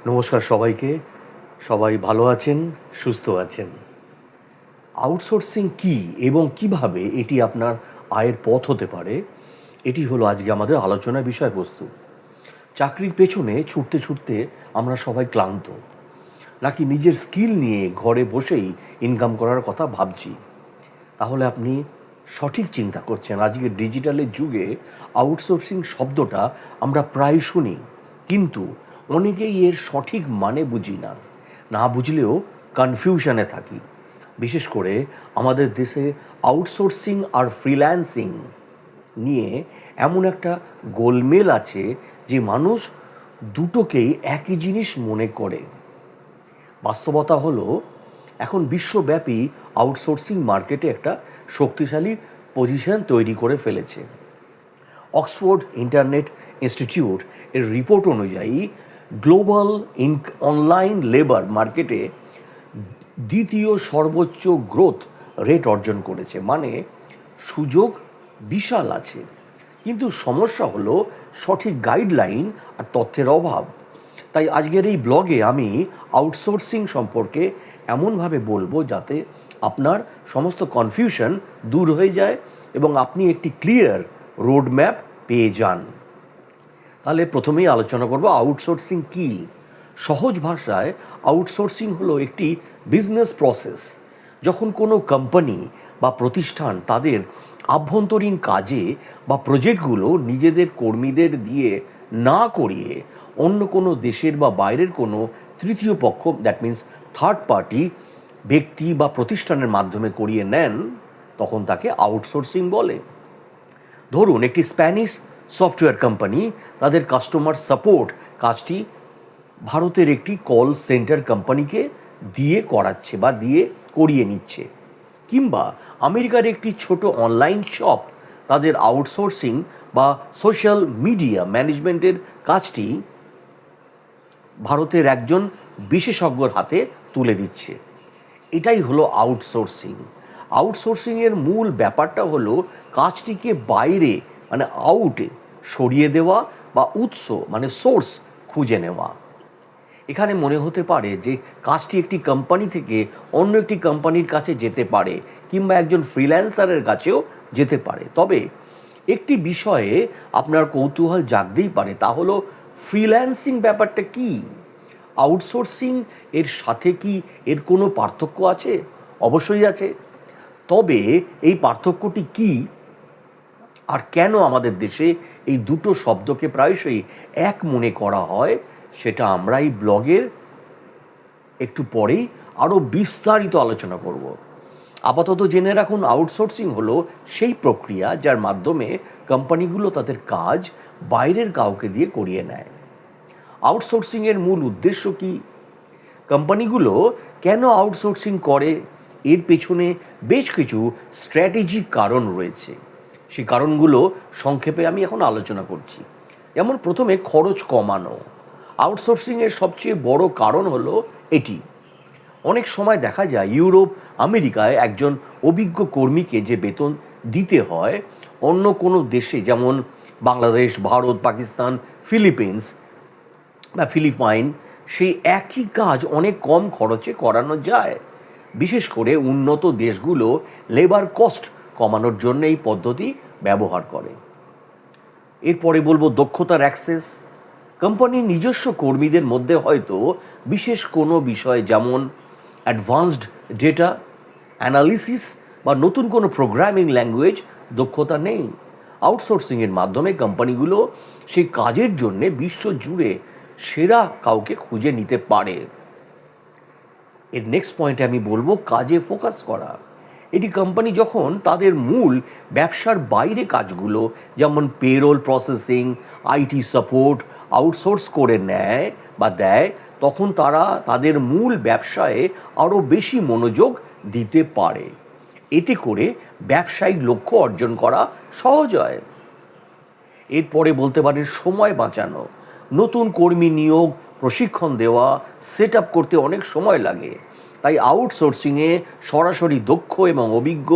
নমস্কার সবাইকে। সবাই ভালো আছেন, সুস্থ আছেন। আউটসোর্সিং কী এবং কিভাবে এটি আপনার আয়ের পথ হতে পারে, এটি হলো আজকে আমাদের আলোচনার বিষয়বস্তু। চাকরির পেছনে ছুটতে ছুটতে আমরা সবাই ক্লান্ত, নাকি নিজের স্কিল নিয়ে ঘরে বসেই ইনকাম করার কথা ভাবছি? তাহলে আপনি সঠিক চিন্তা করছেন। আজকের ডিজিটালের যুগে আউটসোর্সিং শব্দটা আমরা প্রায় শুনি, কিন্তু অনেকেই এর সঠিক মানে বুঝি না। না বুঝলেও কনফিউশনে থাকি। বিশেষ করে আমাদের দেশে আউটসোর্সিং আর ফ্রিল্যান্সিং নিয়ে এমন একটা গোলমেল আছে যে মানুষ দুটোকেই একই জিনিস মনে করে। বাস্তবতা হলো, এখন বিশ্বব্যাপী আউটসোর্সিং মার্কেটে একটা শক্তিশালী পজিশন তৈরি করে ফেলেছে। অক্সফোর্ড ইন্টারনেট ইনস্টিটিউট এর রিপোর্ট অনুযায়ী গ্লোবাল অনলাইন লেবার মার্কেটে দ্বিতীয় সর্বোচ্চ গ্রোথ রেট অর্জন করেছে। মানে সুযোগ বিশাল আছে, কিন্তু সমস্যা হলো সঠিক গাইডলাইন আর তথ্যের অভাব। তাই আজকের এই ব্লগে আমি আউটসোর্সিং সম্পর্কে এমনভাবে বলবো যাতে আপনার সমস্ত কনফিউশন দূর হয়ে যায় এবং আপনি একটি ক্লিয়ার রোড ম্যাপ পেয়ে যান। তাহলে প্রথমেই আলোচনা করব আউটসোর্সিং কী। সহজ ভাষায় আউটসোর্সিং হলো একটি বিজনেস প্রসেস। যখন কোনো কোম্পানি বা প্রতিষ্ঠান তাদের আভ্যন্তরীণ কাজে বা প্রজেক্টগুলো নিজেদের কর্মীদের দিয়ে না করিয়ে অন্য কোনো দেশের বা বাইরের কোনো তৃতীয় পক্ষ, দ্যাট মিন্স থার্ড পার্টি ব্যক্তি বা প্রতিষ্ঠানের মাধ্যমে করিয়ে নেন, তখন তাকে আউটসোর্সিং বলে। ধরুন, একটি স্প্যানিশ সফটওয়্যার কোম্পানি তাদের কাস্টমার সাপোর্ট কাজটি ভারতের একটি কল সেন্টার কোম্পানিকে দিয়ে করাচ্ছে বা দিয়ে করিয়ে নিচ্ছে। কিংবা আমেরিকার একটি ছোট অনলাইন শপ তাদের আউটসোর্সিং বা সোশ্যাল মিডিয়া ম্যানেজমেন্টের কাজটি ভারতের একজন বিশেষজ্ঞর হাতে তুলে দিচ্ছে। এটাই হলো আউটসোর্সিং। আউটসোর্সিংয়ের মূল ব্যাপারটা হলো কাজটিকে বাইরে, মানে আউটে সরিয়ে দেওয়া বা উৎস মানে সোর্স খুঁজে নেওয়া। এখানে মনে হতে পারে যে কাজটি একটি কোম্পানি থেকে অন্য একটি কোম্পানির কাছে যেতে পারে, কিংবা একজন ফ্রিল্যান্সারের কাছেও যেতে পারে। তবে একটি বিষয়ে আপনার কৌতূহল জাগতেই পারে, তা হলো ফ্রিল্যান্সিং ব্যাপারটা কি? আউটসোর্সিং এর সাথে কি এর কোনো পার্থক্য আছে? অবশ্যই আছে। তবে এই পার্থক্যটি কি, আর কেন আমাদের দেশে এই দুটো শব্দকে প্রায়শই এক মনে করা হয়, সেটা আমরা এই ব্লগের একটু পরেই আরও বিস্তারিত আলোচনা করব। আপাতত জেনে রাখুন, আউটসোর্সিং হলো সেই প্রক্রিয়া যার মাধ্যমে কোম্পানিগুলো তাদের কাজ বাইরের কাউকে দিয়ে করিয়ে নেয়। আউটসোর্সিংয়ের মূল উদ্দেশ্য কি? কোম্পানিগুলো কেন আউটসোর্সিং করে, এর পেছনে বেশ কিছু স্ট্র্যাটেজিক কারণ রয়েছে। সেই কারণগুলো সংক্ষেপে আমি এখন আলোচনা করছি। যেমন প্রথমে খরচ কমানো। আউটসোর্সিংয়ের সবচেয়ে বড় কারণ হলো এটি। অনেক সময় দেখা যায় ইউরোপ, আমেরিকায় একজন অভিজ্ঞ কর্মীকে যে বেতন দিতে হয়, অন্য কোনো দেশে যেমন বাংলাদেশ, ভারত, পাকিস্তান, ফিলিপিন্স বা ফিলিপাইন, সেই একই কাজ অনেক কম খরচে করানো যায়। বিশেষ করে উন্নত দেশগুলো লেবার কস্ট কমানোর জন্য এই পদ্ধতি ব্যবহার করে। এরপরে বলবো দক্ষতার অ্যাক্সেস। কোম্পানির নিজস্ব কর্মীদের মধ্যে হয়তো বিশেষ কোনো বিষয়, যেমন অ্যাডভান্সড ডেটা অ্যানালিসিস বা নতুন কোনো প্রোগ্রামিং ল্যাঙ্গুয়েজ দক্ষতা নেই। আউটসোর্সিংয়ের মাধ্যমে কোম্পানিগুলো সেই কাজের জন্যে বিশ্বজুড়ে সেরা কাউকে খুঁজে নিতে পারে। এর নেক্সট পয়েন্টে আমি বলবো কাজে ফোকাস করা। এটি কোম্পানি যখন তাদের মূল ব্যবসার বাইরে কাজগুলো, যেমন payroll processing, IT support outsource করে নেয় বা দেয়, তখন তারা তাদের মূল ব্যবসায় আরও বেশি মনোযোগ দিতে পারে। এতে করে ব্যবসায়িক লক্ষ্য অর্জন করা সহজ হয়। এরপরে বলতে পারেন সময় বাঁচানো। নতুন কর্মী নিয়োগ, প্রশিক্ষণ দেওয়া, সেট আপ করতে অনেক সময় লাগে। তাই আউটসোর্সিংয়ে সরাসরি দক্ষ এবং অভিজ্ঞ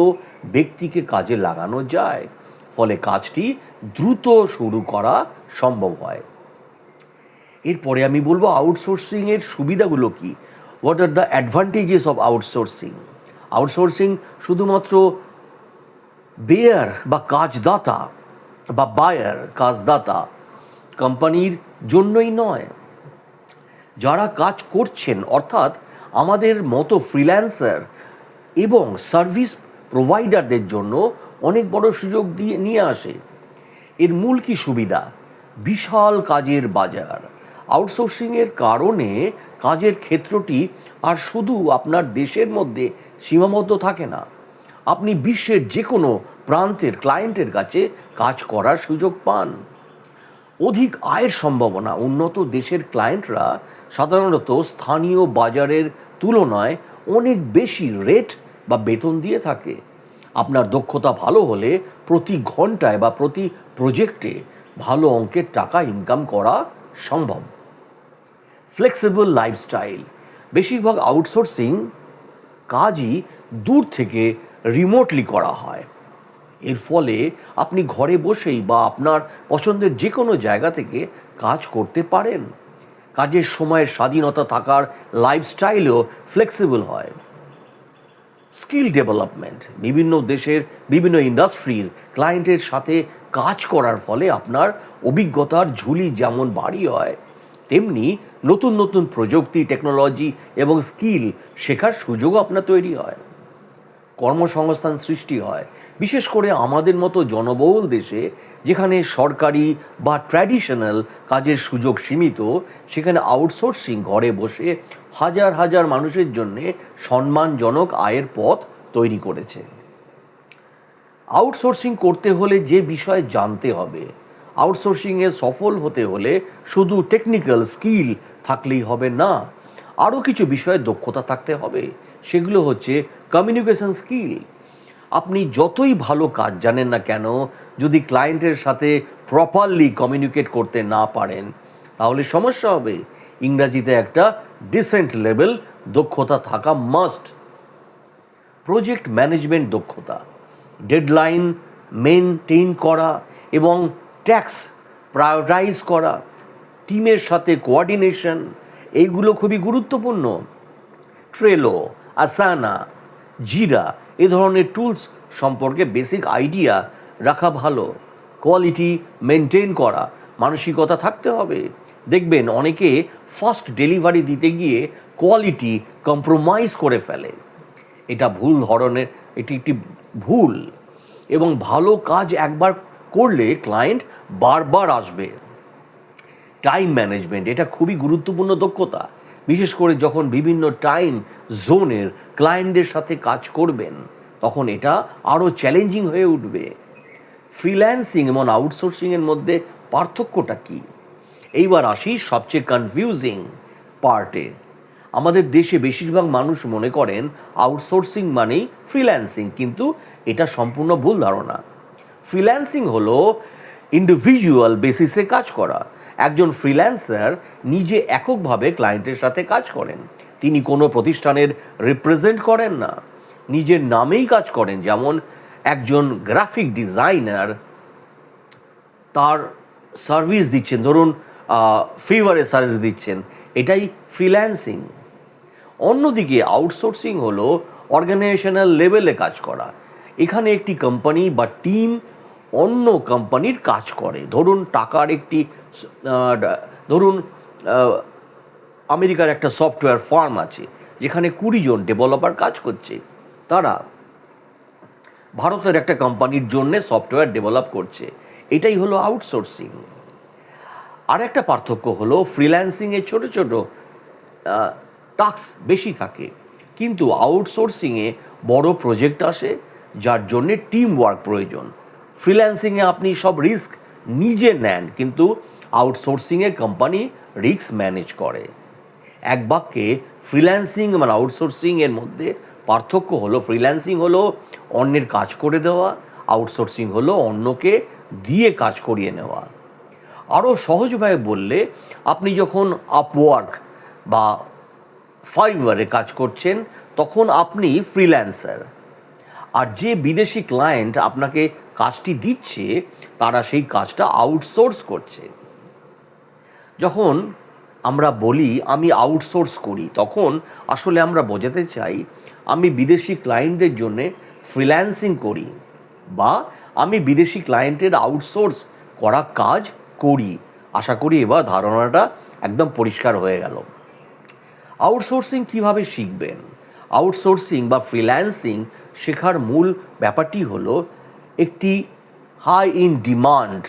ব্যক্তিকে কাজে লাগানো যায়, ফলে কাজটি দ্রুত শুরু করা সম্ভব হয়। এরপরে আমি বলবো আউটসোর্সিংয়ের সুবিধাগুলো কি, what are the advantages of outsourcing. Outsourcing শুধুমাত্র বেয়ার বা কাজদাতা বা বায়ার কাজদাতা কোম্পানির জন্যই নয়, যারা কাজ করছেন অর্থাৎ আমাদের মতো ফ্রিল্যান্সার এবং সার্ভিস প্রোভাইডারদের জন্য অনেক বড় সুযোগ দিয়ে নিয়ে আসে। এর মূল কি সুবিধা? বিশাল কাজের বাজার। আউটসোর্সিংয়ের কারণে কাজের ক্ষেত্রটি আর শুধু আপনার দেশের মধ্যে সীমাবদ্ধ থাকে না, আপনি বিশ্বের যে কোনো প্রান্তের ক্লায়েন্টের কাছে কাজ করার সুযোগ পান। অধিক আয়ের সম্ভাবনা। উন্নত দেশের ক্লায়েন্টরা সাধারণত স্থানীয় বাজারের তুলনায় অনেক বেশি রেট বা বেতন দিয়ে থাকে। আপনার দক্ষতা ভালো হলে প্রতি ঘন্টায় বা প্রতি প্রজেক্টে ভালো অঙ্কের টাকা ইনকাম করা সম্ভব। Flexible lifestyle. বেশিরভাগ আউটসোর্সিং কাজই দূর থেকে রিমোটলি করা হয়। এর ফলে আপনি ঘরে বসেই বা আপনার পছন্দের যে কোনো জায়গা থেকে কাজ করতে পারেন। কাজের সময়ের স্বাধীনতা থাকার লাইফস্টাইলও ফ্লেক্সিবল হয়। Skill development. বিভিন্ন দেশের বিভিন্ন ইন্ডাস্ট্রির ক্লায়েন্টের সাথে কাজ করার ফলে আপনার অভিজ্ঞতার ঝুলি যেমন ভারী হয়, তেমনি নতুন নতুন প্রযুক্তি, টেকনোলজি এবং স্কিল শেখার সুযোগ আপনার তৈরি হয়। কর্মসংস্থান সৃষ্টি হয়, বিশেষ করে আমাদের মতো জনবহুল দেশে যেখানে সরকারি বা ট্র্যাডিশনাল কাজের সুযোগ সীমিত, সেখানে আউটসোর্সিং ঘরে বসে হাজার হাজার মানুষের জন্যে সম্মানজনক আয়ের পথ তৈরি করেছে। আউটসোর্সিং করতে হলে যে বিষয় জানতে হবে, আউটসোর্সিংয়ে সফল হতে হলে শুধু টেকনিক্যাল স্কিল থাকলেই হবে না, আরও কিছু বিষয়ে দক্ষতা থাকতে হবে। সেগুলো হচ্ছে কমিউনিকেশন স্কিল। আপনি যতই ভালো কাজ জানেন না কেন, যদি ক্লায়েন্টের সাথে প্রপারলি কমিউনিকেট করতে না পারেন তাহলে সমস্যা হবে। ইংরাজিতে একটা ডিসেন্ট লেভেল দক্ষতা থাকা মাস্ট। প্রজেক্ট ম্যানেজমেন্ট দক্ষতা, ডেডলাইন মেনটেন করা এবং ট্যাক্স প্রায়োরিটাইজ করা, টিমের সাথে কোঅর্ডিনেশন, এইগুলো খুবই গুরুত্বপূর্ণ। ট্রেলো, আসানা, জিরা এ ধরনের টুলস সম্পর্কে বেসিক আইডিয়া রাখা ভালো। কোয়ালিটি মেনটেন করা, মানসিকতা থাকতে হবে। দেখবেন অনেকে ফাস্ট ডেলিভারি দিতে গিয়ে কোয়ালিটি কম্প্রোমাইজ করে ফেলে। এটা ভুল ধরনের, এটি একটি ভুল, এবং ভালো কাজ একবার করলে ক্লায়েন্ট বারবার আসবে। টাইম ম্যানেজমেন্ট, এটা খুবই গুরুত্বপূর্ণ দক্ষতা, বিশেষ করে যখন বিভিন্ন টাইম জোনের ক্লায়েন্টদের সাথে কাজ করবেন তখন এটা আরও চ্যালেঞ্জিং হয়ে উঠবে। ফ্রিল্যান্সিং এবং আউটসোর্সিংয়ের মধ্যে পার্থক্যটা কী? এইবার আসি সবচেয়ে কনফিউজিং পার্টে। আমাদের দেশে বেশিরভাগ মানুষ মনে করেন আউটসোর্সিং মানেই ফ্রিল্যান্সিং, কিন্তু এটা সম্পূর্ণ ভুল ধারণা। ফ্রিল্যান্সিং হলো ইন্ডিভিজুয়াল বেসিসে কাজ করা। একজন ফ্রিল্যান্সার নিজে এককভাবে ক্লায়েন্টের সাথে কাজ করেন। তিনি কোনো প্রতিষ্ঠানের রিপ্রেজেন্ট করেন না, নিজের নামেই কাজ করেন। যেমন একজন গ্রাফিক ডিজাইনার তার সার্ভিস দিচ্ছেন, ধরুন ফিভারে সার্ভিস দিচ্ছেন, এটাই ফ্রিল্যান্সিং। অন্যদিকে আউটসোর্সিং হলো অর্গানাইজেশনাল লেভেলে কাজ করা। এখানে একটি কোম্পানি বা টিম অন্য কোম্পানির কাজ করে। ধরুন টাকার একটি ধরুন আমেরিকার একটা সফটওয়্যার ফার্ম আছে যেখানে 20 জন ডেভেলপার কাজ করছে, তারা ভারতের একটা কোম্পানির জন্য সফটওয়্যার ডেভেলপ করছে। এটাই হলো আউটসোর্সিং। আর একটা পার্থক্য হলো ফ্রিল্যান্সিংয়ে ছোট ছোট টাস্ক বেশি থাকে, কিন্তু আউটসোর্সিংয়ে বড় প্রজেক্ট আসে যার জন্যে টিম ওয়ার্ক প্রয়োজন। ফ্রিল্যান্সিংয়ে আপনি সব রিস্ক নিজে নেন, কিন্তু আউটসোর্সিংয়ে কোম্পানি রিস্ক ম্যানেজ করে। এক বাক্যে ফ্রিল্যান্সিং এবং আউটসোর্সিংয়ের মধ্যে পার্থক্য হলো ফ্রিল্যান্সিং হলো অন্যের কাজ করে দেওয়া, আউটসোর্সিং হলো অন্যকে দিয়ে কাজ করিয়ে নেওয়া। আরও সহজভাবে বললে, আপনি যখন আপওয়ার্ক বা ফাইভারে কাজ করছেন তখন আপনি ফ্রিল্যান্সার, আর যে বিদেশি ক্লায়েন্ট আপনাকে কাজটি দিচ্ছে তারা সেই কাজটা আউটসোর্স করছে। যখন আমরা বলি আমি আউটসোর্স করি, তখন আসলে আমরা বোঝাতে চাই আমি বিদেশি ক্লায়েন্টদের জন্যে ফ্রিল্যান্সিং করি, বা আমি বিদেশি ক্লায়েন্টের আউটসোর্স করা কাজ করি। আশা করি এবার ধারণাটা একদম পরিষ্কার হয়ে গেল। আউটসোর্সিং কিভাবে শিখবেন? আউটসোর্সিং বা ফ্রিল্যান্সিং শেখার মূল ব্যাপারটি হলো একটি হাই ইন ডিমান্ড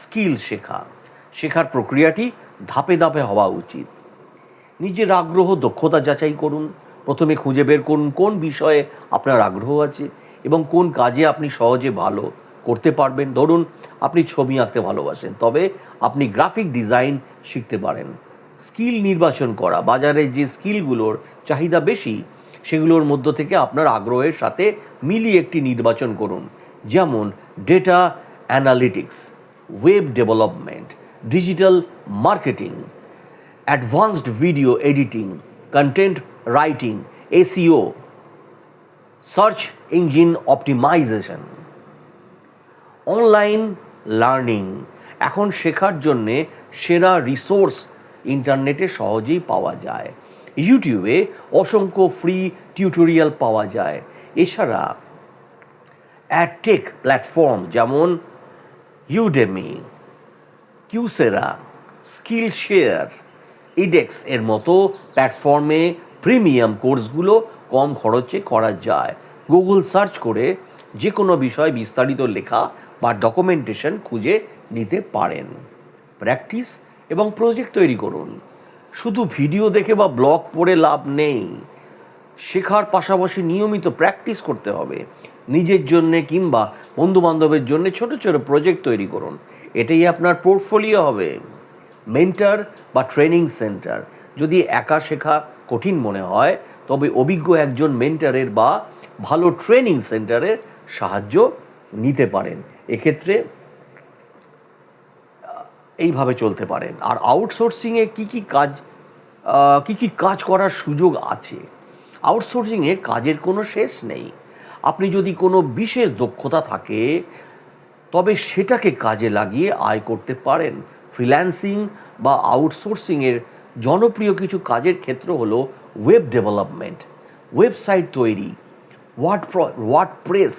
স্কিল শেখার প্রক্রিয়াটি ধাপে ধাপে হওয়া উচিত। নিজের আগ্রহ দক্ষতা যাচাই করুন। প্রথমে খুঁজে বের করুন কোন বিষয়ে আপনার আগ্রহ আছে এবং কোন কাজে আপনি সহজে ভালো করতে পারবেন। ধরুন আপনি ছবি আঁকতে ভালোবাসেন, তবে আপনি গ্রাফিক ডিজাইন শিখতে পারেন। স্কিল নির্বাচন করা, বাজারে যে স্কিলগুলোর চাহিদা বেশি সেগুলোর মধ্য থেকে আপনার আগ্রহের সাথে মিলিয়ে একটি নির্বাচন করুন, যেমন data analytics, web development, digital marketing, advanced video editing, content writing, SEO, search engine optimization. Online learning, এখন শেখার জন্যে সেরা রিসোর্স ইন্টারনেটে সহজেই পাওয়া যায়। ইউটিউবে অসংখ্য ফ্রি টিউটোরিয়াল পাওয়া যায়। এছাড়া অ্যাডটেক প্ল্যাটফর্ম যেমন ইউডেমি, কিউসেরা, স্কিল শেয়ার, ইডেক্স এর মতো প্ল্যাটফর্মে প্রিমিয়াম কোর্সগুলো কম খরচে করা যায়। গুগল সার্চ করে যে কোনো বিষয়ে বিস্তারিত লেখা বা ডকুমেন্টেশন খুঁজে নিতে পারেন। প্র্যাকটিস এবং প্রজেক্ট তৈরি করুন। শুধু ভিডিও দেখে বা ব্লগ পড়ে লাভ নেই। শেখার পাশাপাশি নিয়মিত প্র্যাকটিস করতে হবে। নিজের জন্যে কিংবা বন্ধুবান্ধবের জন্য ছোট ছোট প্রজেক্ট তৈরি করুন, এটাই আপনার পোর্টফোলিও হবে। মেন্টর বা ট্রেনিং সেন্টার, যদি একা শেখা কঠিন মনে হয় তবে অভিজ্ঞ একজন মেন্টরের বা ভালো ট্রেনিং সেন্টারের সাহায্য নিতে পারেন। এক্ষেত্রে এইভাবে চলতে পারেন। আর আউটসোর্সিংয়ে কী কী কাজ করার সুযোগ আছে? আউটসোর্সিংয়ে কাজের কোনো শেষ নেই। আপনি যদি কোনো বিশেষ দক্ষতা থাকে তবে সেটাকে কাজে লাগিয়ে আয় করতে পারেন। ফ্রিল্যান্সিং বা আউটসোর্সিংয়ের জনপ্রিয় কিছু কাজের ক্ষেত্র হলো ওয়েব ডেভেলপমেন্ট, ওয়েবসাইট তৈরি, WordPress,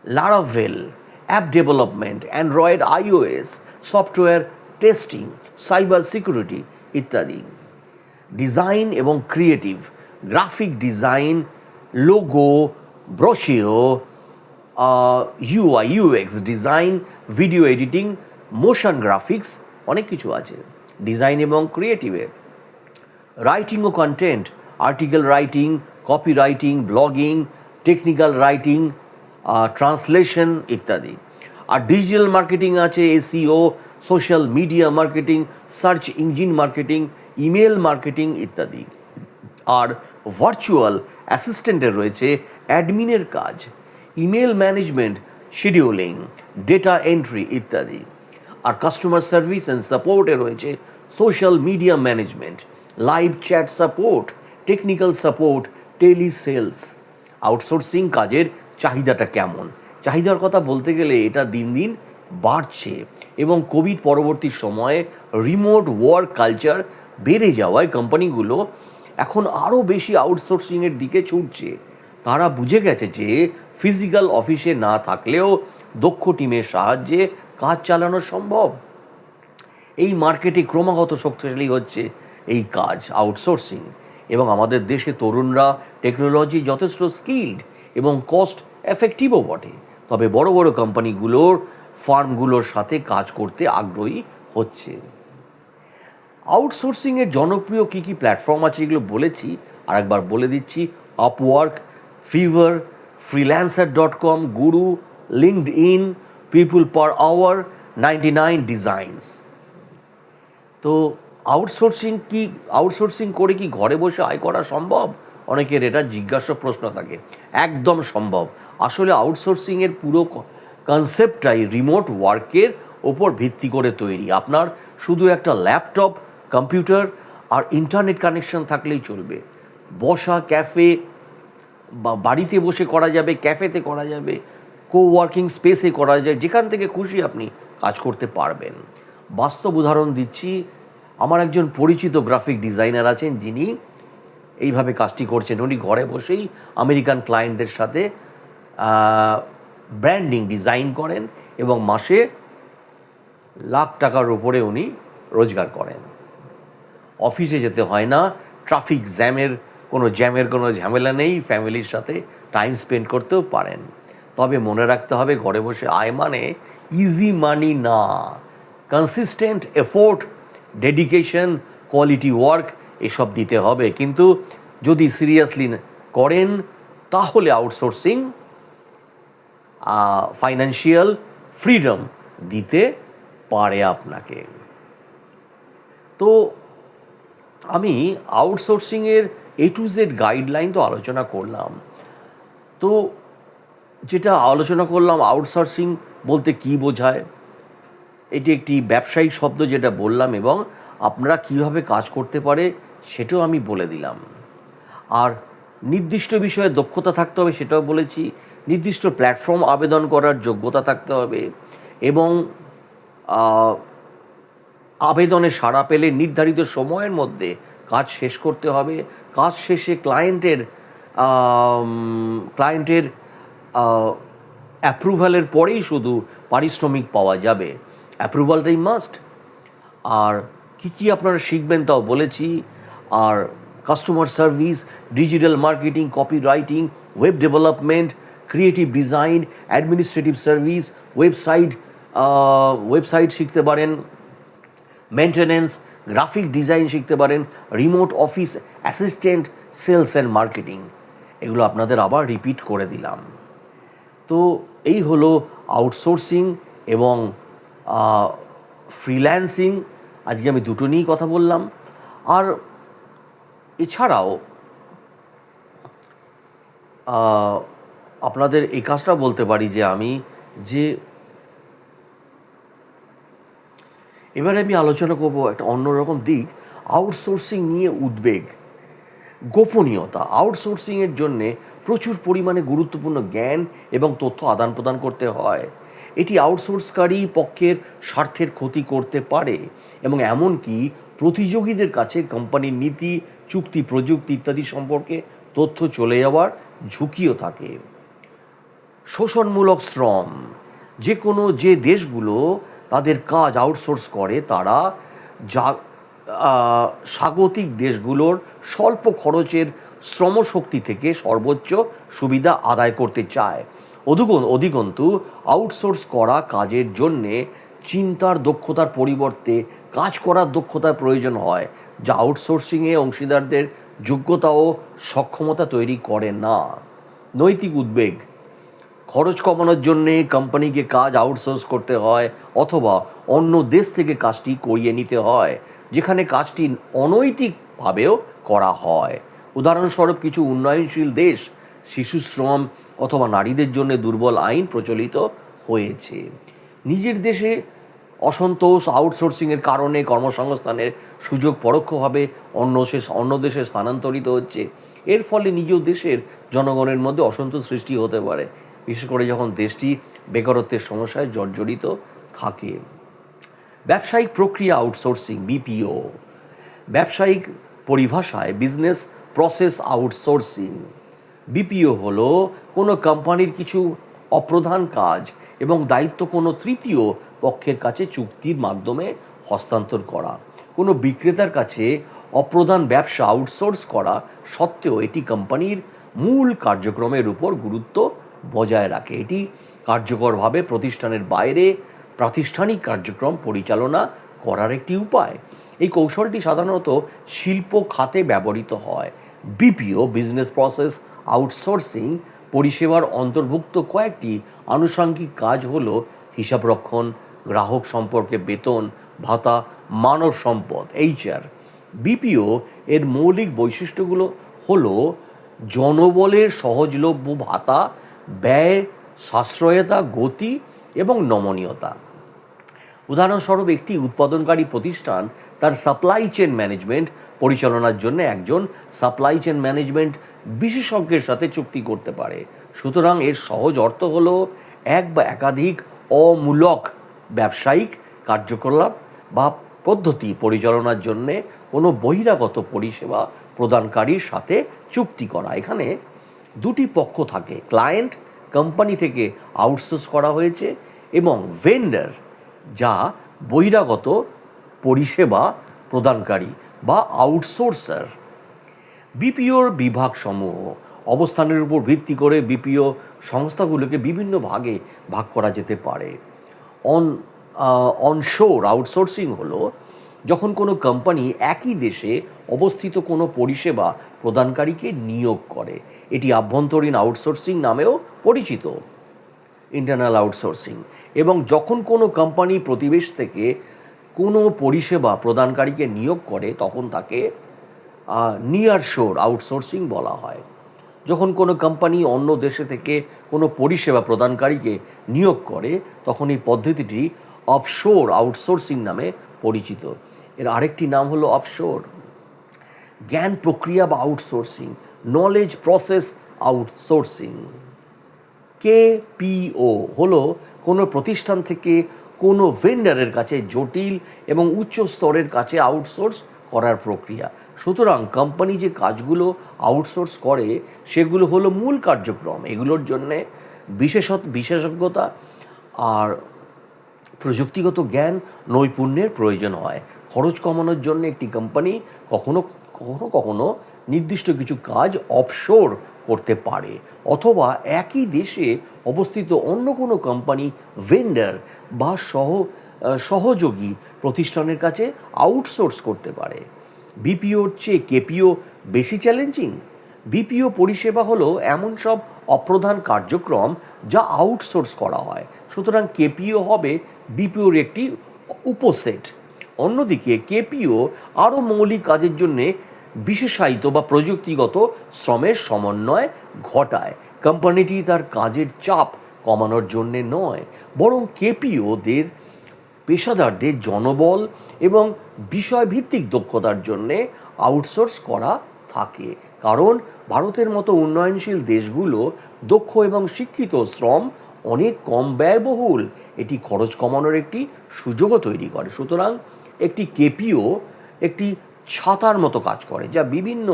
Laravel, app development, Android iOS, software testing, cyber security ইত্যাদি। ডিজাইন এবং creative, graphic design, logo, brochure, UI UX design, video editing, motion graphics, অনেক কিছু আছে। ডিজাইন এবং ক্রিয়েটিভের রাইটিং ও content, article writing, copy writing, blogging, technical writing, translation ইত্যাদি। আর ডিজিটাল মার্কেটিং আছে, SEO, social media marketing, search engine marketing, email marketing ইত্যাদি। আর ভার্চুয়াল অ্যাসিস্ট্যান্টের রয়েছে অ্যাডমিনের কাজ, email management, scheduling, data entry ইত্যাদি। আর কাস্টমার সার্ভিস অ্যান্ড সাপোর্টে রয়েছে social media management, live chat support, technical support, tele sales. Outsourcing কাজের চাহিদাটা কেমন? চাহিদার কথা বলতে গেলে এটা দিন দিন বাড়ছে এবং কোভিড পরবর্তী সময়ে রিমোট ওয়ার্ক কালচার বেড়ে যাওয়ায় কোম্পানিগুলো এখন আরও বেশি আউটসোর্সিংয়ের দিকে ছুটছে। তারা বুঝে গেছে যে ফিজিক্যাল অফিসে না থাকলেও দক্ষ টিমের সাহায্যে কাজ চালানো সম্ভব। এই মার্কেটে ক্রমাগত শক্তিশালী হচ্ছে এই কাজ আউটসোর্সিং, এবং আমাদের দেশে তরুণরা টেকনোলজি যথেষ্ট স্কিলড এবং কস্ট এফেক্টিভও বটে। তবে বড় বড় কোম্পানিগুলোর ফার্মগুলোর সাথে কাজ করতে আগ্রহী হচ্ছে। আউটসোর্সিংয়ের জনপ্রিয় কী কী প্ল্যাটফর্ম আছে এগুলো বলেছি, আরেকবার বলে দিচ্ছি। Upwork, Fiverr, freelancer.com, Guru, LinkedIn, people per hour, 99 designs. তো আউটসোর্সিং করে কি ঘরে বসে আয় করা সম্ভব? অনেকের এটা জিজ্ঞাসা প্রশ্ন থাকে। একদম সম্ভব। আসলে আউটসোর্সিংয়ের পুরো কনসেপ্টটাই রিমোট ওয়ার্কের ওপর ভিত্তি করে তৈরি। আপনার শুধু একটা ল্যাপটপ, কম্পিউটার আর ইন্টারনেট কানেকশন থাকলেই চলবে। বসা ক্যাফে বা বাড়িতে বসে করা যাবে, ক্যাফেতে করা যাবে, কোওয়ার্কিং স্পেসে করা যায়, যেখান থেকে খুশি আপনি কাজ করতে পারবেন। বাস্তব উদাহরণ দিচ্ছি, আমার একজন পরিচিত গ্রাফিক ডিজাইনার আছেন, যিনি এইভাবে কাজটি করছেন। উনি ঘরে বসেই আমেরিকান ক্লায়েন্টদের সাথে ব্র্যান্ডিং ডিজাইন করেন এবং মাসে লাখ টাকার উপরে উনি রোজগার করেন। অফিসে যেতে হয় না, ট্রাফিক জ্যামের কোনো ঝামেলা নেই, ফ্যামিলির সাথে টাইম স্পেন্ড করতেও পারেন। তবে মনে রাখতে হবে, ঘরে বসে আয় মানে ইজি মানি না। Consistent effort, dedication, quality work এসব দিতে হবে। কিন্তু যদি সিরিয়াসলি করেন তাহলে আউটসোর্সিং ফাইন্যান্সিয়াল ফ্রিডম দিতে পারে আপনাকে। তো আমি আউটসোর্সিংয়ের A to Z গাইডলাইন তো আলোচনা করলাম। তো যেটা আলোচনা করলাম, আউটসোর্সিং বলতে কি বোঝায়, এটি একটি ব্যবসায়িক শব্দ যেটা বললাম, এবং আপনারা কিভাবে কাজ করতে পারে সেটাও আমি বলে দিলাম। আর নির্দিষ্ট বিষয়ে দক্ষতা থাকতে হবে সেটাও বলেছি। নির্দিষ্ট প্ল্যাটফর্ম আবেদন করার যোগ্যতা থাকতে হবে, এবং আবেদনে সাড়া পেলে নির্ধারিত সময়ের মধ্যে কাজ শেষ করতে হবে। কাজ শেষে ক্লায়েন্টের অ্যাপ্রুভালের পরেই শুধু পারিশ্রমিক পাওয়া যাবে। অ্যাপ্রুভালটাই মাস্ট। আর কী আপনারা শিখবেন তাও বলেছি। আর customer service, digital marketing, copy writing, web development, creative design, administrative service, website শিখতে পারেন, মেনটেনেন্স, গ্রাফিক ডিজাইন শিখতে পারেন, remote office assistant, sales and marketing. এগুলো আপনাদের আবার রিপিট করে দিলাম। তো এই হলো আউটসোর্সিং এবং ফ্রিল্যান্সিং। আজকে আমি দুটো নিয়েই কথা বললাম। আর এছাড়াও আপনাদের এই কাজটা বলতে পারি যে এবারে আমি আলোচনা করব একটা অন্যরকম দিক, আউটসোর্সিং নিয়ে উদ্বেগ, গোপনীয়তা। আউটসোর্সিংয়ের জন্যে প্রচুর পরিমাণে গুরুত্বপূর্ণ জ্ঞান এবং তথ্য আদান প্রদান করতে হয়। এটি আউটসোর্সকারী পক্ষের স্বার্থের ক্ষতি করতে পারে, এবং এমনকি প্রতিযোগীদের কাছে কোম্পানির নীতি, চুক্তি, প্রযুক্তি ইত্যাদি সম্পর্কে তথ্য চলে যাওয়ার ঝুঁকিও থাকে। শোষণমূলক শ্রম। যে দেশগুলো তাদের কাজ আউটসোর্স করে তারা স্বাগতিক দেশগুলোর স্বল্প খরচের শ্রমশক্তি থেকে সর্বোচ্চ সুবিধা আদায় করতে চায়। অধিকন্তু আউটসোর্স করা কাজের জন্যে চিন্তার দক্ষতার পরিবর্তে কাজ করার দক্ষতার প্রয়োজন হয়, যা আউটসোর্সিংয়ে অংশীদারদের যোগ্যতা ও সক্ষমতা তৈরি করে না। নৈতিক উদ্বেগ। খরচ কমানোর জন্যে কোম্পানিকে কাজ আউটসোর্স করতে হয়, অথবা অন্য দেশ থেকে কাজটি করিয়ে নিতে হয়, যেখানে কাজটি অনৈতিকভাবেও করা হয়। উদাহরণস্বরূপ, কিছু উন্নয়নশীল দেশ শিশু শ্রম অথবা নারীদের জন্য দুর্বল আইন প্রচলিত হয়েছে। নিজের দেশে অসন্তোষ, আউটসোর্সিংয়ের কারণে কর্মসংস্থানের সুযোগ পরোক্ষভাবে অন্য দেশে স্থানান্তরিত হচ্ছে। এর ফলে নিজ দেশের জনগণের মধ্যে অসন্তোষ সৃষ্টি হতে পারে, বিশেষ করে যখন দেশটি বেকারত্বের সমস্যায় জর্জরিত থাকে। ব্যবসায়িক প্রক্রিয়া আউটসোর্সিং, BPO। ব্যবসায়িক পরিভাষায় বিজনেস প্রসেস আউটসোর্সিং। BPO হলো কোনো কোম্পানির কিছু অপ্রধান কাজ এবং দায়িত্ব কোনো তৃতীয় পক্ষের কাছে চুক্তির মাধ্যমে হস্তান্তর করা। কোনো বিক্রেতার কাছে অপ্রধান ব্যবসা আউটসোর্স করা সত্ত্বেও এটি কোম্পানির মূল কার্যক্রমের উপর গুরুত্ব বজায় রাখে। এটি কার্যকরভাবে প্রতিষ্ঠানের বাইরে প্রাতিষ্ঠানিক কার্যক্রম পরিচালনা করার একটি উপায়। এই কৌশলটি সাধারণত শিল্প খাতে ব্যবহৃত হয়। BPO, বিজনেস প্রসেস আউটসোর্সিং পরিষেবার অন্তর্ভুক্ত কয়েকটি আনুষঙ্গিক কাজ হলো হিসাবরক্ষণ, গ্রাহক সম্পর্কে বেতন ভাতা, মানব সম্পদ HR। BPO এর মৌলিক বৈশিষ্ট্যগুলো হলো জনবলের সহজলভ্য ভাতা, ব্যয় সাশ্রয়তা, গতি এবং নমনীয়তা। উদাহরণস্বরূপ, একটি উৎপাদনকারী প্রতিষ্ঠান তার সাপ্লাই চেন ম্যানেজমেন্ট পরিচালনার জন্য একজন সাপ্লাই চেন ম্যানেজমেন্ট বিশেষজ্ঞের সাথে চুক্তি করতে পারে। সুতরাং এর সহজ অর্থ হলো এক বা একাধিক অমূলক ব্যবসায়িক কার্যকলাপ বা পদ্ধতি পরিচালনার জন্যে কোনো বহিরাগত পরিষেবা প্রদানকারীর সাথে চুক্তি করা। এখানে দুটি পক্ষ থাকে, ক্লায়েন্ট কোম্পানি থেকে আউটসোর্স করা হয়েছে এবং ভেন্ডার যা বহিরাগত পরিষেবা প্রদানকারী বা আউটসোর্সার। বিপিওর বিভাগসমূহ অবস্থানের উপর ভিত্তি করে বিপিও সংস্থাগুলোকে বিভিন্ন ভাগে ভাগ করা যেতে পারে। অনশোর আউটসোর্সিং হলো যখন কোনো কোম্পানি একই দেশে অবস্থিত কোনো পরিষেবা প্রদানকারীকে নিয়োগ করে। এটি আভ্যন্তরীণ আউটসোর্সিং নামেও পরিচিত, ইন্টারনাল আউটসোর্সিং। এবং যখন কোনো কোম্পানি প্রতিবেশ থেকে কোনো পরিষেবা প্রদানকারীকে নিয়োগ করে তখন তাকে নিয়ার শোর আউটসোর্সিং বলা হয়। যখন কোনো কোম্পানি অন্য দেশে থেকে কোনো পরিষেবা প্রদানকারীকে নিয়োগ করে তখন এই পদ্ধতিটি অফশোর আউটসোর্সিং নামে পরিচিত। এর আরেকটি নাম হলো অফশোর। জ্ঞান প্রক্রিয়া বা আউটসোর্সিং, নলেজ প্রসেস আউটসোর্সিং। কেপিও হলো কোনো প্রতিষ্ঠান থেকে কোনো ভেন্ডারের কাছে জটিল এবং উচ্চ স্তরের কাছে আউটসোর্স করার প্রক্রিয়া। সুতরাং কোম্পানি যে কাজগুলো আউটসোর্স করে সেগুলো হলো মূল কার্যক্রম। এগুলোর জন্যে বিশেষজ্ঞতা আর প্রযুক্তিগত জ্ঞান নৈপুণ্যের প্রয়োজন হয়। খরচ কমানোর জন্য একটি কোম্পানি কখনো কখনো কখনো নির্দিষ্ট কিছু কাজ অফশোর করতে পারে, অথবা একই দেশে অবস্থিত অন্য কোনো কোম্পানি ভেন্ডার বা সহযোগী প্রতিষ্ঠানের কাছে আউটসোর্স করতে পারে। বিপিওর চেয়ে কেপিও বেশি চ্যালেঞ্জিং। বিপিও পরিষেবা হলো এমন সব অপ্রধান কার্যক্রম যা আউটসোর্স করা হয়, সুতরাং কেপিও হবে বিপিওর একটি উপসেট। অন্যদিকে কেপিও আরও মৌলিক কাজের জন্যে বিশেষায়িত বা প্রযুক্তিগত শ্রমের সমন্বয় ঘটায়। কোম্পানিটি তার কাজের চাপ কমানোর জন্যে নয়, বরং কেপিওদের পেশাদারদের জনবল এবং বিষয়ভিত্তিক দক্ষতার জন্যে আউটসোর্স করা থাকে। কারণ ভারতের মতো উন্নয়নশীল দেশগুলো দক্ষ এবং শিক্ষিত শ্রম অনেক কম ব্যয়বহুল। এটি খরচ কমানোর একটি সুযোগও তৈরি করে। সুতরাং একটি কেপিও একটি ছাতার মতো কাজ করে যা বিভিন্ন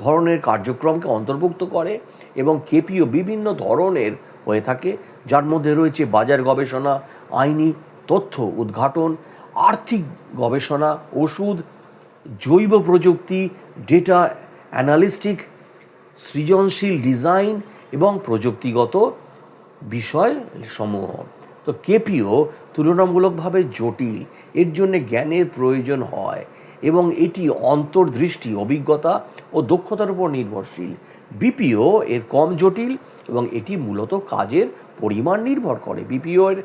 ধরনের কার্যক্রমকে অন্তর্ভুক্ত করে, এবং কেপিও বিভিন্ন ধরনের হয়ে থাকে, যার মধ্যে রয়েছে বাজার গবেষণা, আইনি তথ্য উদ্ঘাটন, আর্থিক গবেষণা, ওষুধ, জৈব প্রযুক্তি, ডেটা অ্যানালিস্টিক, সৃজনশীল ডিজাইন এবং প্রযুক্তিগত বিষয়সমূহ। তো কেপিও তুলনামূলকভাবে জটিল, এর জন্যে জ্ঞানের প্রয়োজন হয় এবং এটি অন্তর্দৃষ্টি, অভিজ্ঞতা ও দক্ষতার উপর নির্ভরশীল। বিপিও এর কম জটিল এবং এটি মূলত কাজের পরিমাণ নির্ভর করে। বিপিও এর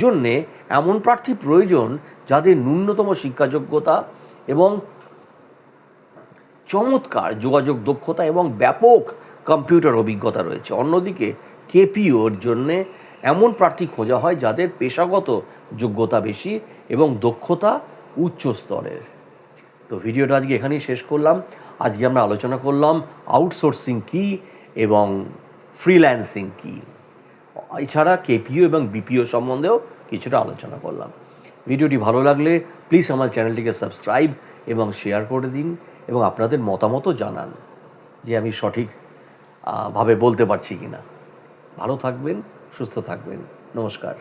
জন্যে এমন প্রার্থী প্রয়োজন যাদের ন্যূনতম শিক্ষাযোগ্যতা এবং চমৎকার যোগাযোগ দক্ষতা এবং ব্যাপক কম্পিউটার অভিজ্ঞতা রয়েছে। অন্যদিকে কেপিওর জন্যে এমন প্রার্থী খোঁজা হয় যাদের পেশাগত যোগ্যতা বেশি এবং দক্ষতা উচ্চ স্তরের। তো ভিডিওটা আজকে এখানেই শেষ করলাম। আজকে আমরা আলোচনা করলাম আউটসোর্সিং কী এবং ফ্রিল্যান্সিং কী। এছাড়া কেপিও এবং বিপিও সম্বন্ধেও কিছুটা আলোচনা করলাম। ভিডিওটি ভালো লাগলে প্লিজ আমার চ্যানেলটিকে সাবস্ক্রাইব এবং শেয়ার করে দিন, এবং আপনাদের মতামতও জানান যে আমি সঠিক ভাবে বলতে পারছি কি না। ভালো থাকবেন, সুস্থ থাকবেন। নমস্কার।